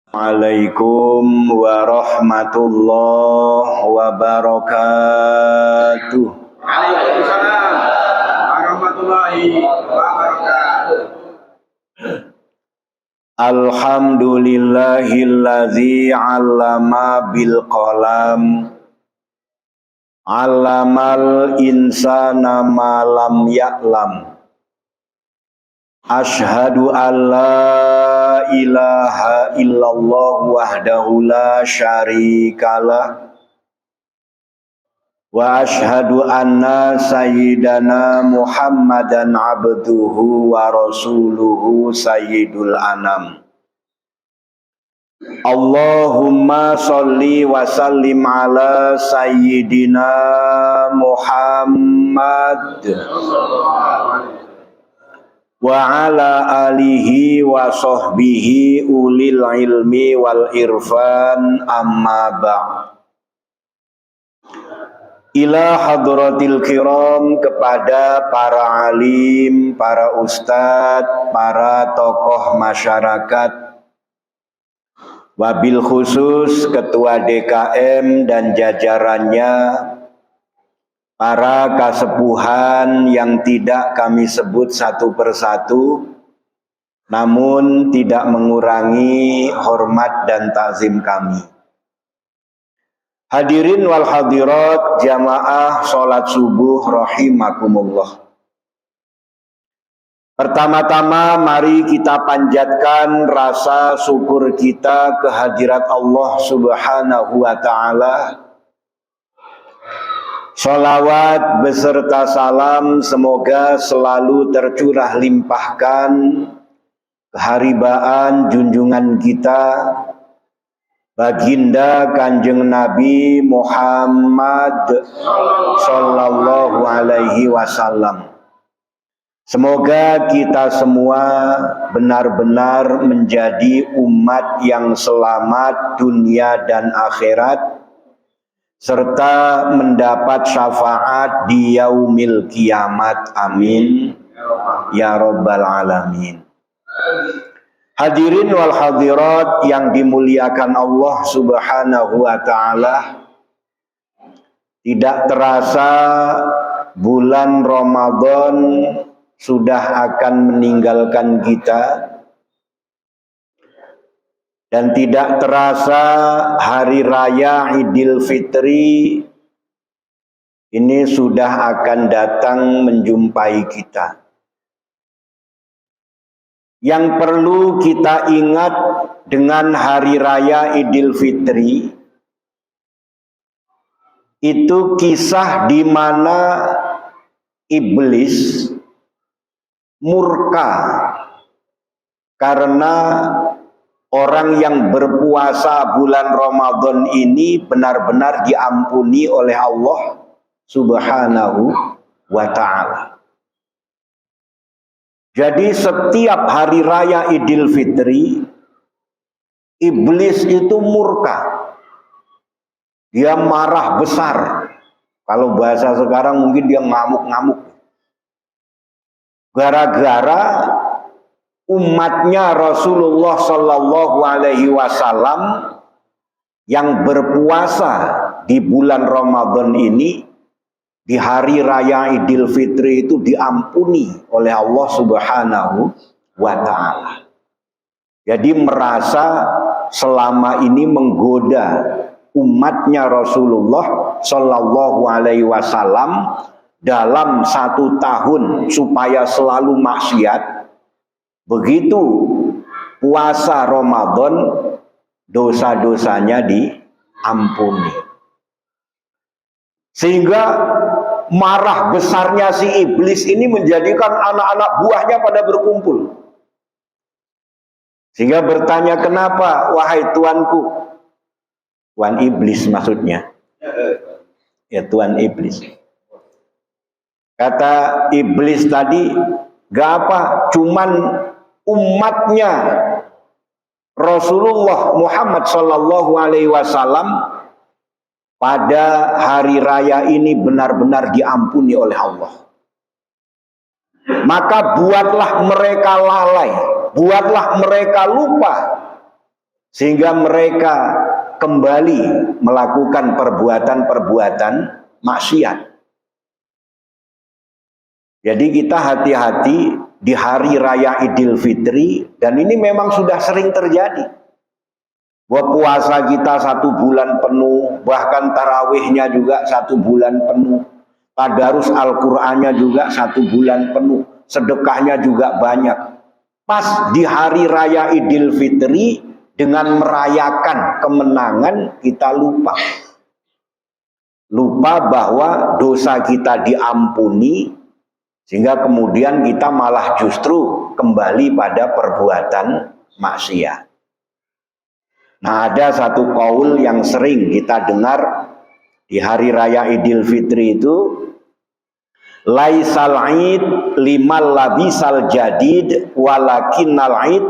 Assalamualaikum warahmatullahi wabarakatuh. Waalaikumsalam warahmatullahi wabarakatuh. Alhamdulillahilladzi 'allama bil qalam, 'allamal insana ma lam ya'lam. Asyhadu an la ilaha illallah wahdahu la syarikalah wa asyhadu anna sayyidana Muhammadan abduhu wa rasuluhu sayyidul anam. Allahumma sholli wa sallim ala sayyidina Muhammad wa ala alihi wa sahbihi ulil ilmi wal irfan, amma ba'd. Ila hadratil kiram, kepada para alim, para ustadz, para tokoh masyarakat, wabil khusus ketua DKM dan jajarannya, para kasepuhan yang tidak kami sebut satu persatu, namun tidak mengurangi hormat dan takzim kami. Hadirin wal hadirat jamaah sholat subuh rahimakumullah. Pertama-tama mari kita panjatkan rasa syukur kita kehadirat Allah subhanahu wa ta'ala. Sholawat beserta salam semoga selalu tercurah limpahkan keharibaan junjungan kita Baginda Kanjeng Nabi Muhammad sallallahu alaihi wasallam. Semoga kita semua benar-benar menjadi umat yang selamat dunia dan akhirat, serta mendapat syafaat di yaumil kiamat. Amin ya rabbal alamin. Hadirin wal hadirat yang dimuliakan Allah subhanahu wa ta'ala, tidak terasa bulan Ramadan sudah akan meninggalkan kita, dan tidak terasa hari raya Idul Fitri ini sudah akan datang menjumpai kita. Yang perlu kita ingat dengan hari raya Idul Fitri itu kisah di mana iblis murka karena orang yang berpuasa bulan Ramadan ini benar-benar diampuni oleh Allah subhanahu wa ta'ala. Jadi setiap hari raya Idul Fitri, iblis itu murka. Dia marah besar. Kalau bahasa sekarang mungkin dia ngamuk-ngamuk. Gara-gara umatnya Rasulullah Sallallahu Alaihi Wasallam yang berpuasa di bulan Ramadan ini, di hari raya Idul Fitri itu diampuni oleh Allah Subhanahu wa ta'ala. Jadi merasa selama ini menggoda umatnya Rasulullah Sallallahu Alaihi Wasallam dalam 1 tahun supaya selalu maksiat. Begitu puasa Ramadan, dosa-dosanya diampuni. Sehingga marah besarnya si iblis ini menjadikan anak-anak buahnya pada berkumpul. Sehingga bertanya, kenapa wahai tuanku? Tuan iblis maksudnya. Ya, tuan iblis. Kata iblis tadi, gak apa, cuman umatnya Rasulullah Muhammad Sallallahu Alaihi Wasallam pada hari raya ini benar-benar diampuni oleh Allah. Maka buatlah mereka lalai, buatlah mereka lupa sehingga mereka kembali melakukan perbuatan-perbuatan maksiat. Jadi kita hati-hati di hari raya Idul Fitri, dan ini memang sudah sering terjadi. Bahwa puasa kita 1 bulan penuh, bahkan tarawihnya juga 1 bulan penuh, tadarus Al-Qur'annya juga 1 bulan penuh, sedekahnya juga banyak. Pas di hari raya Idul Fitri, dengan merayakan kemenangan, kita lupa bahwa dosa kita diampuni, sehingga kemudian kita malah justru kembali pada perbuatan maksiat. Nah, ada satu qaul yang sering kita dengar di hari raya Idul Fitri itu, laisal id liman labisal jadid walakinnal id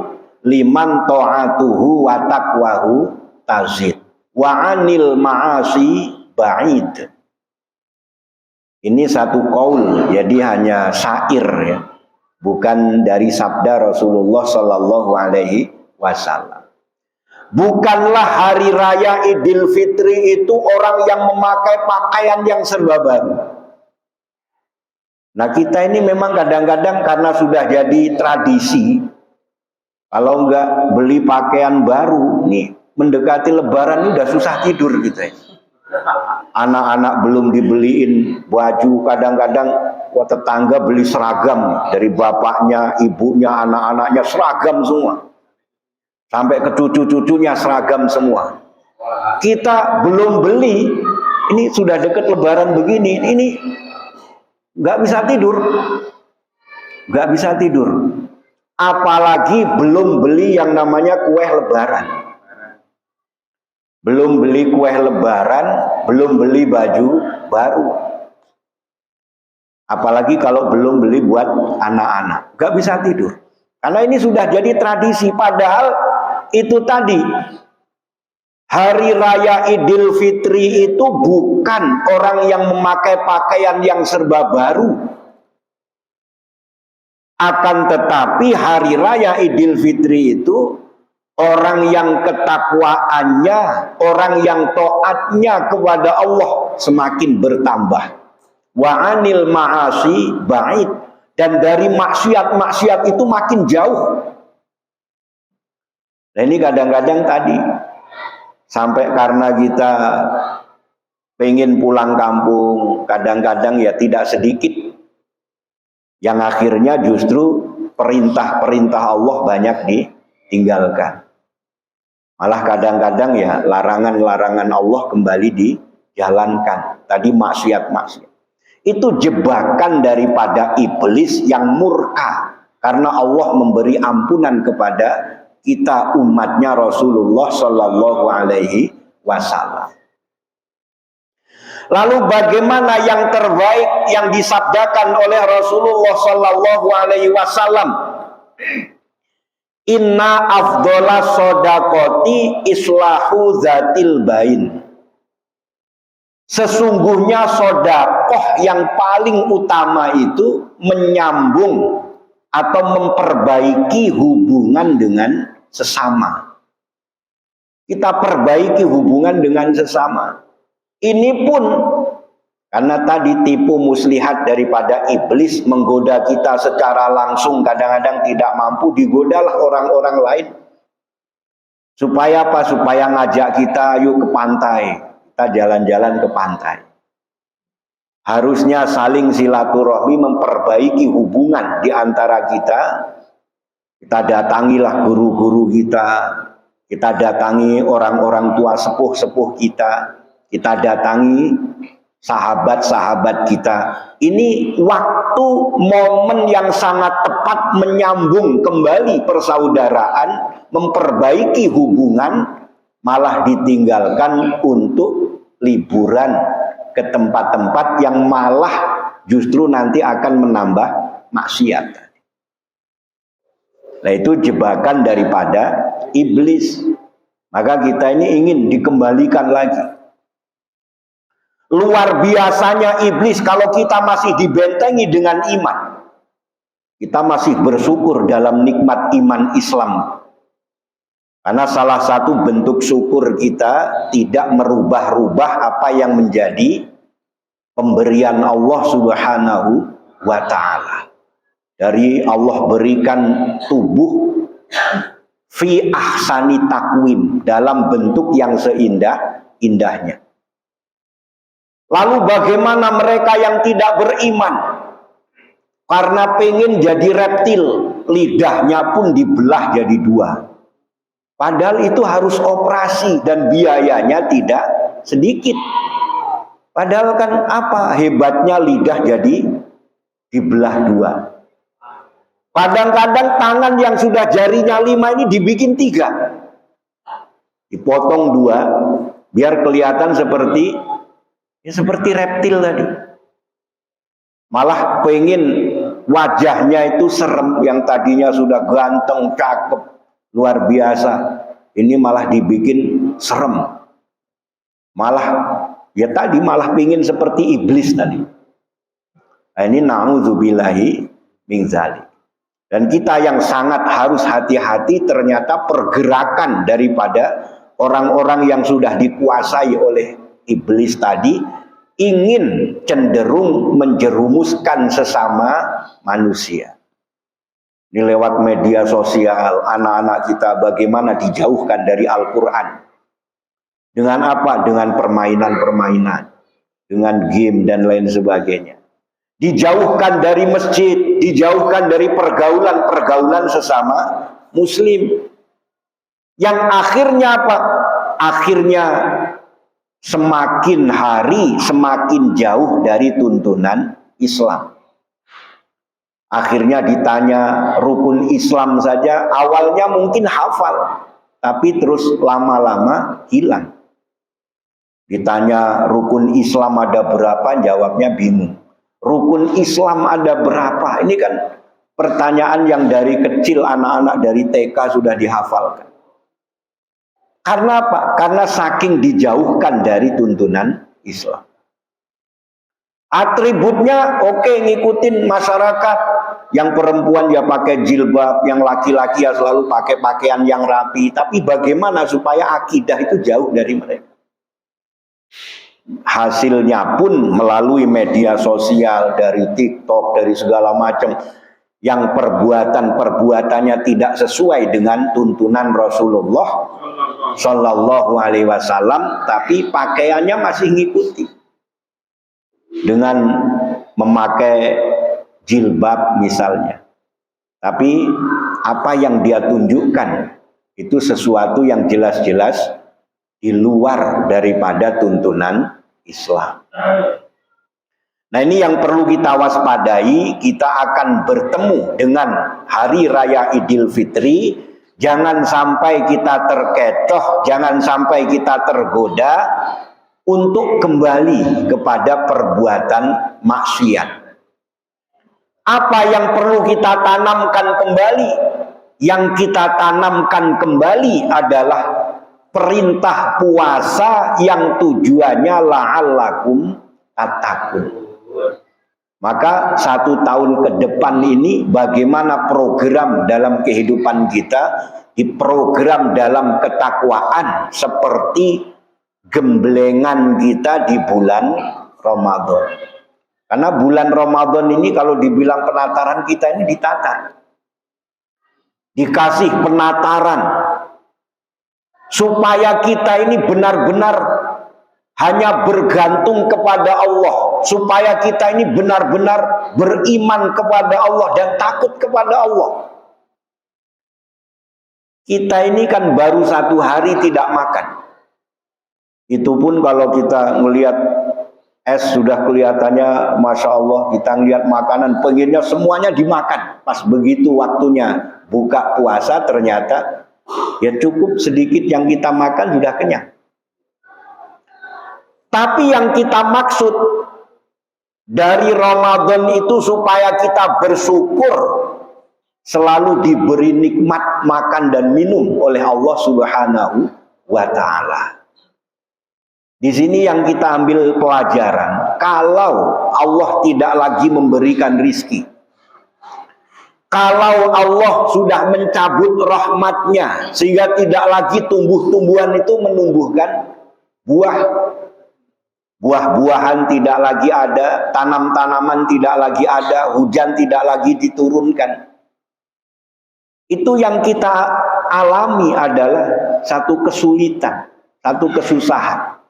liman ta'atuhu wa taqwahu tazid wa anil ma'asi ba'id. Ini satu qaul, jadi hanya syair ya, bukan dari sabda Rasulullah Sallallahu Alaihi Wasallam. Bukanlah hari raya Idul Fitri itu orang yang memakai pakaian yang serba baru. Nah, kita ini memang kadang-kadang karena sudah jadi tradisi, kalau enggak beli pakaian baru nih, mendekati Lebaran ini udah susah tidur kita. Anak-anak belum dibeliin baju, kadang-kadang tetangga beli seragam dari bapaknya, ibunya, anak-anaknya seragam semua. Sampai ke cucu-cucunya seragam semua. Kita belum beli, ini sudah dekat Lebaran begini, ini nggak bisa tidur, nggak bisa tidur. Apalagi belum beli yang namanya kue Lebaran, belum beli kue Lebaran, belum beli baju baru. Apalagi kalau belum beli buat anak-anak, nggak bisa tidur. Karena ini sudah jadi tradisi, padahal itu tadi, hari raya Idul Fitri itu bukan orang yang memakai pakaian yang serba baru. Akan tetapi hari raya Idul Fitri itu orang yang ketakwaannya, orang yang taatnya kepada Allah semakin bertambah. Wa anil ma'asi ba'id, dan dari maksiat-maksiat itu makin jauh. Nah, ini kadang-kadang tadi sampai karena kita pengen pulang kampung, kadang-kadang ya tidak sedikit yang akhirnya justru perintah-perintah Allah banyak ditinggalkan. Malah kadang-kadang ya larangan-larangan Allah kembali dijalankan. Tadi maksiat-maksiat. Itu jebakan daripada iblis yang murka karena Allah memberi ampunan kepada kita umatnya Rasulullah Sallallahu Alaihi Wasallam. Lalu bagaimana yang terbaik yang disabdakan oleh Rasulullah Sallallahu Alaihi Wasallam? Inna afdola sodakoti islahu zatil bain. Sesungguhnya sodakoh yang paling utama itu menyambung atau memperbaiki hubungan dengan sesama. Kita perbaiki hubungan dengan sesama. Ini pun karena tadi tipu muslihat daripada iblis menggoda kita secara langsung, kadang-kadang tidak mampu, digodalah orang-orang lain. Supaya apa? Supaya ngajak kita yuk ke pantai. Kita jalan-jalan ke pantai. Harusnya saling silaturahmi, memperbaiki hubungan di antara kita. Kita datangilah guru-guru kita. Kita datangi orang-orang tua sepuh-sepuh kita. Kita datangi sahabat-sahabat kita. Ini waktu momen yang sangat tepat menyambung kembali persaudaraan, memperbaiki hubungan, malah ditinggalkan untuk liburan ke tempat-tempat yang malah justru nanti akan menambah maksiat. Nah, itu jebakan daripada iblis. Maka kita ini ingin dikembalikan lagi. Luar biasanya iblis kalau kita masih dibentengi dengan iman. Kita masih bersyukur dalam nikmat iman Islam. Karena salah satu bentuk syukur kita tidak merubah-rubah apa yang menjadi pemberian Allah Subhanahu wa ta'ala. Dari Allah berikan tubuh fi ahsani takwim, dalam bentuk yang seindah-indahnya. Lalu bagaimana mereka yang tidak beriman? Karena pengen jadi reptil, lidahnya pun dibelah jadi dua. Padahal itu harus operasi dan biayanya tidak sedikit. Padahal kan apa hebatnya lidah jadi dibelah dua. Kadang-kadang tangan yang sudah jarinya 5 ini dibikin 3. Dipotong 2 biar kelihatan seperti reptil tadi. Malah pengen wajahnya itu serem, yang tadinya sudah ganteng, cakep, luar biasa. Ini malah dibikin serem. Malah malah pengen seperti iblis tadi. Nah, ini na'udzubillahi min dzalik. Dan kita yang sangat harus hati-hati, ternyata pergerakan daripada orang-orang yang sudah dikuasai oleh iblis tadi ingin cenderung menjerumuskan sesama manusia. Ini lewat media sosial, anak-anak kita bagaimana dijauhkan dari Al-Quran. Dengan apa? Dengan permainan-permainan, dengan game dan lain sebagainya. Dijauhkan dari masjid, dijauhkan dari pergaulan-pergaulan sesama muslim. Yang akhirnya apa? Akhirnya semakin hari semakin jauh dari tuntunan Islam. Akhirnya ditanya rukun Islam saja, awalnya mungkin hafal, tapi terus lama-lama hilang. Ditanya rukun Islam ada berapa, jawabnya bingung. Rukun Islam ada berapa? Ini kan pertanyaan yang dari kecil anak-anak dari TK sudah dihafalkan. Karena apa? Karena saking dijauhkan dari tuntunan Islam. Atributnya oke, ngikutin masyarakat. Yang perempuan ya pakai jilbab, yang laki-laki ya selalu pakai pakaian yang rapi. Tapi bagaimana supaya akidah itu jauh dari mereka? Hasilnya pun melalui media sosial, dari TikTok, dari segala macam, yang perbuatannya tidak sesuai dengan tuntunan Rasulullah Shallallahu Alaihi Wasallam, tapi pakaiannya masih ngikuti dengan memakai jilbab misalnya. Tapi apa yang dia tunjukkan itu sesuatu yang jelas-jelas di luar daripada tuntunan Islam. Nah, ini yang perlu kita waspadai. Kita akan bertemu dengan Hari Raya Idul Fitri. Jangan sampai kita terkecoh, jangan sampai kita tergoda untuk kembali kepada perbuatan maksiat. Apa yang perlu kita tanamkan kembali? Yang kita tanamkan kembali adalah perintah puasa yang tujuannya la'allakum tattaqun. Maka 1 tahun ke depan ini bagaimana program dalam kehidupan kita diprogram dalam ketakwaan seperti gemblengan kita di bulan Ramadan. Karena bulan Ramadan ini kalau dibilang penataran kita ini ditata. Dikasih penataran. Supaya kita ini benar-benar hanya bergantung kepada Allah. Supaya kita ini benar-benar beriman kepada Allah dan takut kepada Allah. Kita ini kan baru 1 hari tidak makan. Itu pun kalau kita melihat es sudah kelihatannya Masya Allah, kita ngelihat makanan pengennya semuanya dimakan. Pas begitu waktunya buka puasa ternyata ya cukup sedikit yang kita makan sudah kenyang. Tapi yang kita maksud dari Ramadan itu supaya kita bersyukur, selalu diberi nikmat makan dan minum oleh Allah Subhanahu wa ta'ala. Di sini yang kita ambil pelajaran, kalau Allah tidak lagi memberikan rizki, Kalau Allah sudah mencabut rahmatnya sehingga tidak lagi tumbuh-tumbuhan itu menumbuhkan buah-buahan tidak lagi ada, tanam-tanaman tidak lagi ada, hujan tidak lagi diturunkan. Itu yang kita alami adalah satu kesulitan, satu kesusahan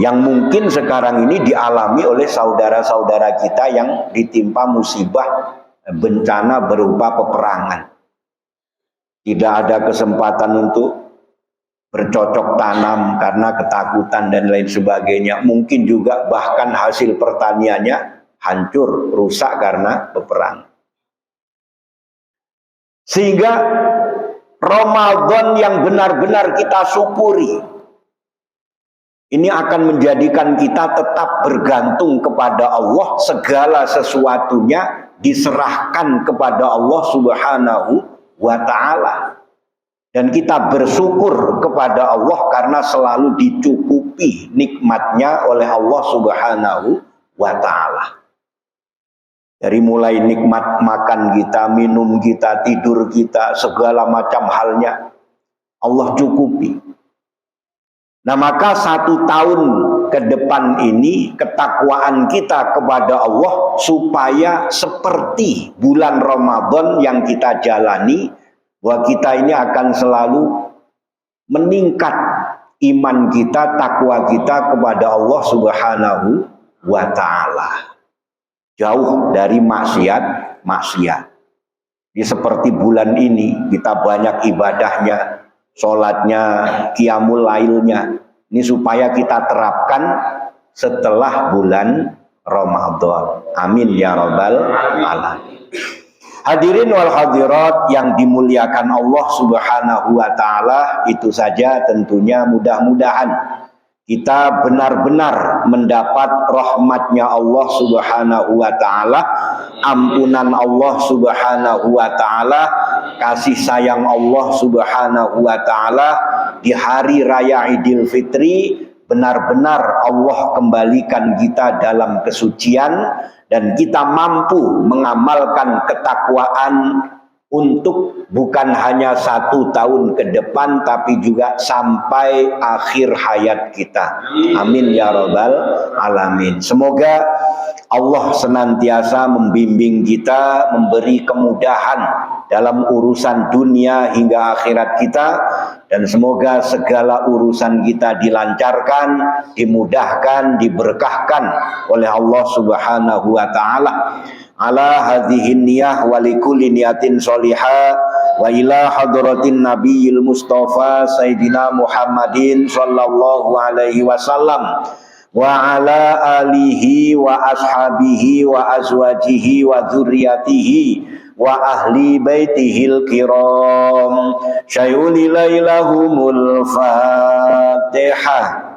yang mungkin sekarang ini dialami oleh saudara-saudara kita yang ditimpa musibah bencana berupa peperangan. Tidak ada kesempatan untuk bercocok tanam karena ketakutan dan lain sebagainya. Mungkin juga bahkan hasil pertaniannya hancur, rusak karena peperangan. Sehingga Ramadan yang benar-benar kita syukuri ini akan menjadikan kita tetap bergantung kepada Allah. Segala sesuatunya diserahkan kepada Allah Subhanahu wa ta'ala. Dan kita bersyukur kepada Allah karena selalu dicukupi nikmatnya oleh Allah Subhanahu wa ta'ala. Dari mulai nikmat makan kita, minum kita, tidur kita, segala macam halnya Allah cukupi. Nah maka 1 tahun ke depan ini ketakwaan kita kepada Allah supaya seperti bulan Ramadan yang kita jalani, bahwa kita ini akan selalu meningkat iman kita, takwa kita kepada Allah Subhanahu wa ta'ala. Jauh dari maksiat. Jadi seperti bulan ini kita banyak ibadahnya, sholatnya, qiyamul lailnya. Ini supaya kita terapkan setelah bulan Ramadan. Amin ya rabbal alamin. Hadirin wal hadirat yang dimuliakan Allah Subhanahu wa ta'ala, itu saja tentunya mudah-mudahan kita benar-benar mendapat rahmatnya Allah Subhanahu wa ta'ala, ampunan Allah Subhanahu wa ta'ala, kasih sayang Allah Subhanahu wa ta'ala di hari raya Idul Fitri. Benar-benar Allah kembalikan kita dalam kesucian dan kita mampu mengamalkan ketakwaan untuk bukan hanya 1 tahun ke depan tapi juga sampai akhir hayat kita. Amin ya rabbal alamin. Semoga Allah senantiasa membimbing kita, memberi kemudahan dalam urusan dunia hingga akhirat kita, dan semoga segala urusan kita dilancarkan, dimudahkan, diberkahkan oleh Allah Subhanahu wa ta'ala. Ala hadhihin niyah wa likulli niyatin sholihah wa ila hadratin nabiyil mustafa sayyidina Muhammadin sallallahu alaihi wasallam wa ala alihi wa ashabihi wa azwajihi wa dzurriyyatihi wa ahli baitihil kiram syayuli lailahumul fatihah.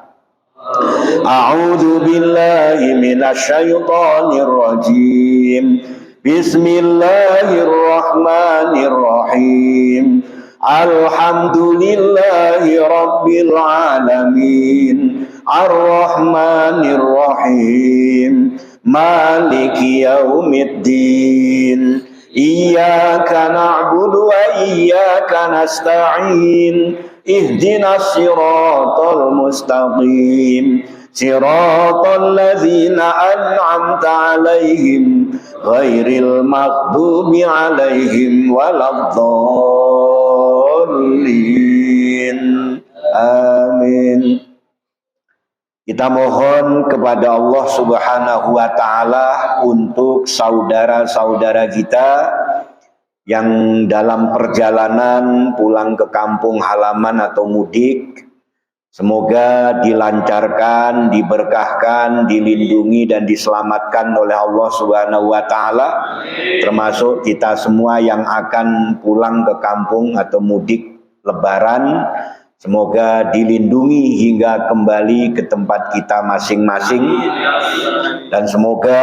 A'udzu billahi minasy syaithanir rajim. Bismillahirrahmanirrahim. Alhamdulillahi rabbil alamin. Ar-Rahmanir Rahim. Maliki yaumiddin. Iyyaka na'budu wa iyyaka nasta'in. Ihdinas siratal mustaqim. Siratal ladzina an'amta 'alaihim ghairil maghdubi 'alaihim waladdallin. Amin. Kita mohon kepada Allah Subhanahu wa ta'ala untuk saudara-saudara kita yang dalam perjalanan pulang ke kampung halaman atau mudik, semoga dilancarkan, diberkahkan, dilindungi dan diselamatkan oleh Allah Subhanahu wa ta'ala, termasuk kita semua yang akan pulang ke kampung atau mudik lebaran. Semoga dilindungi hingga kembali ke tempat kita masing-masing, dan semoga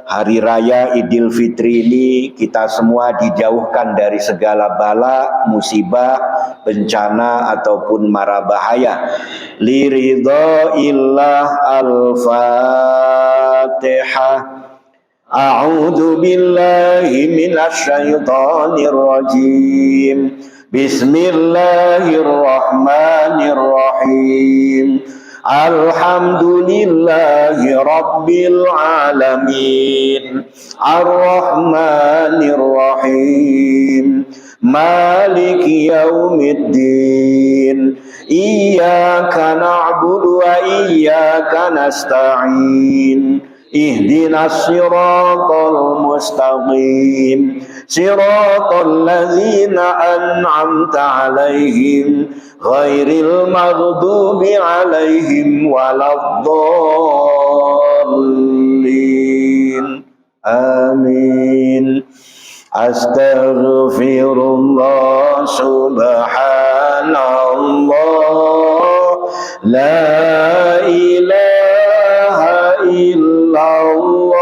hari raya Idul Fitri ini kita semua dijauhkan dari segala bala, musibah, bencana ataupun mara bahaya. Liridhaillah al-Fatihah. A'udzu billahi minasy syaithanir rajim. Bismillahirrahmanirrahim. Alhamdulillahi rabbil alamin. Ar-Rahmanir Rahim. Maliki yaumiddin. Iyyaka na'budu wa iyyaka nasta'in. Ihdinas siratal mustaqim. Siratal ladzina an'amta 'alaihim ghairil maghdubi 'alaihim waladdallin. Amin. Astaghfirullah subhanallah la ilaha illallah.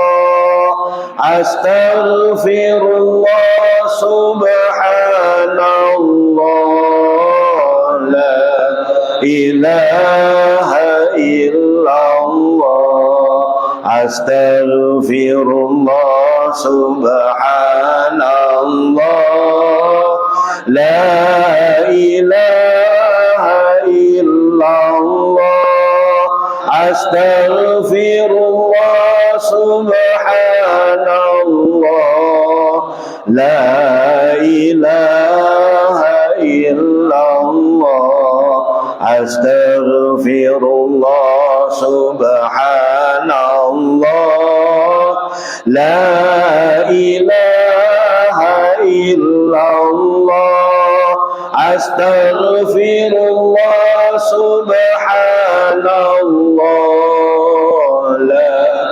Astaghfirullah subhanallah la ilaha illallah. Astaghfirullah subhanallah la ilaha illallah. Astaghfirullah subhanallah la ilaha illallah. Astaghfirullah subhanallah la ilaha illallah. Astaghfirullah subhanallah la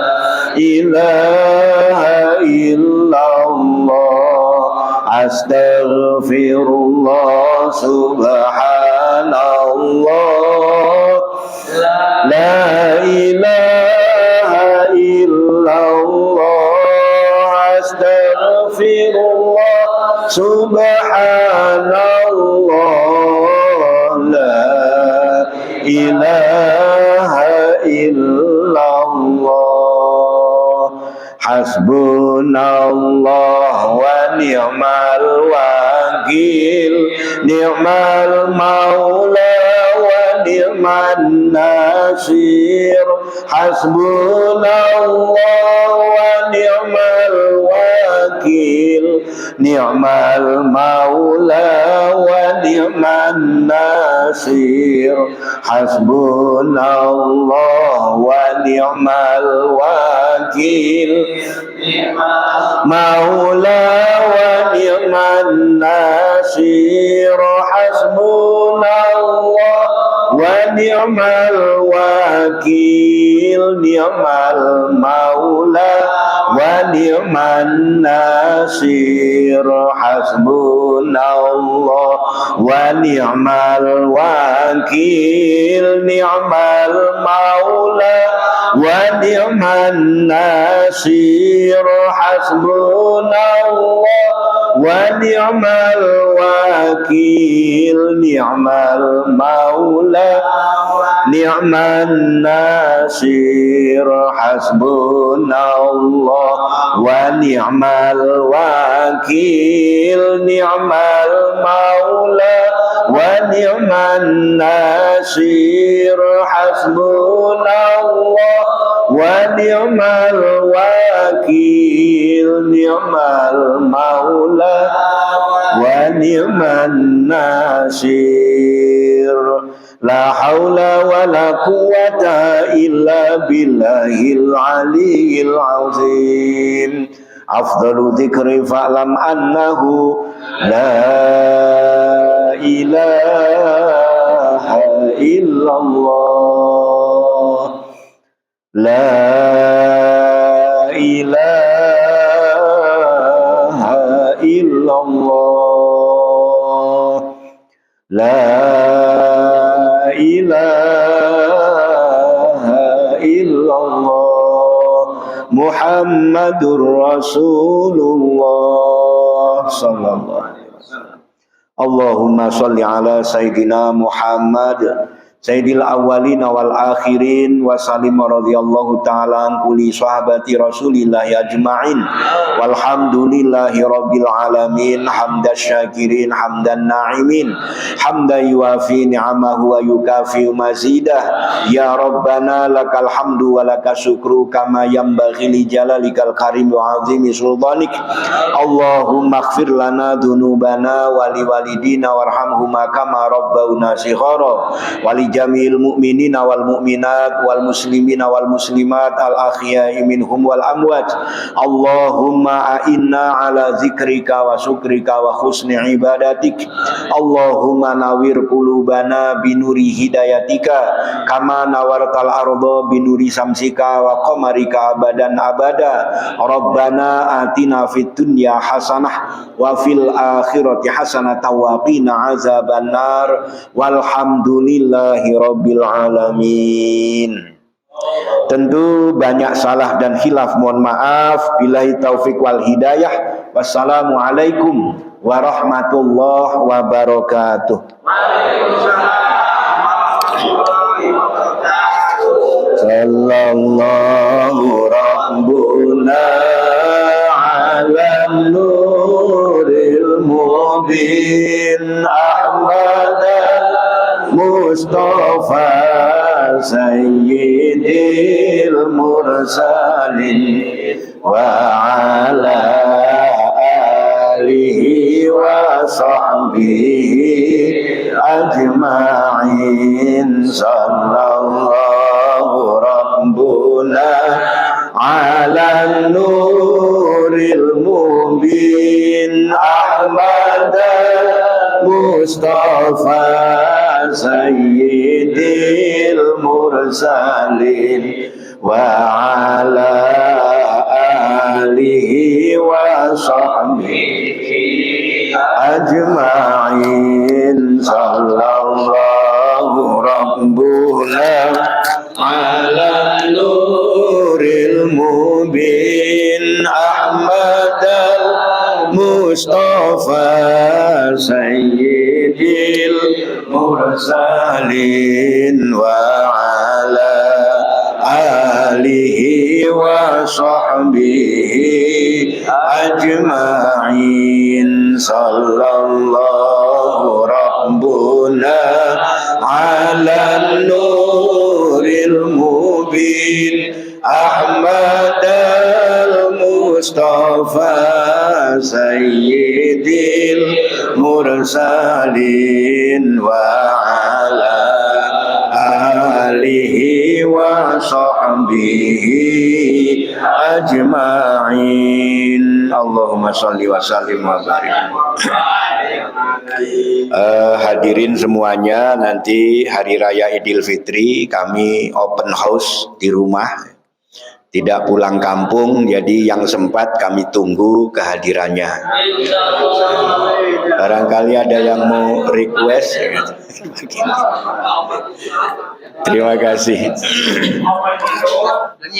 ilaha illallah. Astaghfirullah subhanallah la ilaha illallah. Astaghfirullah subhanallah la ilaha illallah. Hasbunallah wa ni'mal wakil. Ni'mal maula wa ni'man nasir. Hasbunallah wa ni'mal wakil. Ni'mal maula wa ni'man nasir. Hasbunallah wa ni'mal wakil. Maula wa ni'man nasir. Hasbunallah wa ni'mal wakil. Ni'mal maula wa ni'man nasir. Hasbunallah wa ni'mal wakil. Ni'mal maula wa ni'man nasir. Hasbunallah wa ni'mal wakil. Ni'mal maula ni'man nasir. Hasbunallah wa ni'mal wakil. Ni'mal maula wa ni'man nasir. Hasbunallah wa ni'mal wakil. Ni'mal maula wa ni'man nasir. La haula wa la quwwata illa billahil aliyyil azim. Afdalu dzikri fa'lam annahu la ilaha illallah. La ilaha illallah. La ilaha illallah. Muhammadur Rasulullah sallallahu alaihi wasallam. Allahumma shalli ala Sayyidina Muhammad Sayyidil awwalin wal akhirin wa salim radhiyallahu ta'ala an kulli sahabati Rasulillah ajma'in walhamdulillahi rabbil alamin hamdan syakirin hamdan na'imin hamdan yuafi ni'amahu wa yukafi mazidah ya rabbana lakal hamdu wa lakas syukru kama yanbaghi li jalalikal karim wa azimi sultanik Allahumma ighfir lana dhunubana wa liwalidina warhamhuma kama rabbauna shighara wali jamil mu'minina wal mu'minat wal muslimina wal muslimat al ahya'i minhum wal amwat Allahumma a'inna ala zikrika wa syukrika wa husni ibadatik Allahumma nawir qulubana binuri hidayatika kama nawartal arda binuri samsika wa qamarika abadan abada Rabbana atina fid dunya hasanah wa fil akhirati hasanah wa qina azabannar walhamdulillahi rabbil alamin. Tentu banyak salah dan khilaf, mohon maaf. Billahi taufik wal hidayah. Wassalamualaikum warahmatullahi wabarakatuh. Sallallahu rabbuna ala nuril mubin Ahmad Mustafa Sayyidil Mursalin wa ala alihi wa sahbihi ajma'in sallallahu rabbuna ala nuril mubin Ahmad Mustafa Sayyidil Mursalin wa ala alihi wa sahbihi ajma'in sallallahu rabbuna ala nuril mubin Ahmad Mustafa Sayyidil Mursalin wa ala alihi wa sahbihi ajma'in sallallahu rabbuna ala nuril mubin Ahmad al-Mustafa Sayyidil Mursalin wa ala alihi wa sahbihi ajma'in. Allahumma sholli wa sallim wa barik. Hadirin semuanya, nanti hari raya Idul Fitri kami open house di rumah. Tidak pulang kampung, jadi yang sempat kami tunggu kehadirannya. Barangkali ada yang mau request. Terima kasih.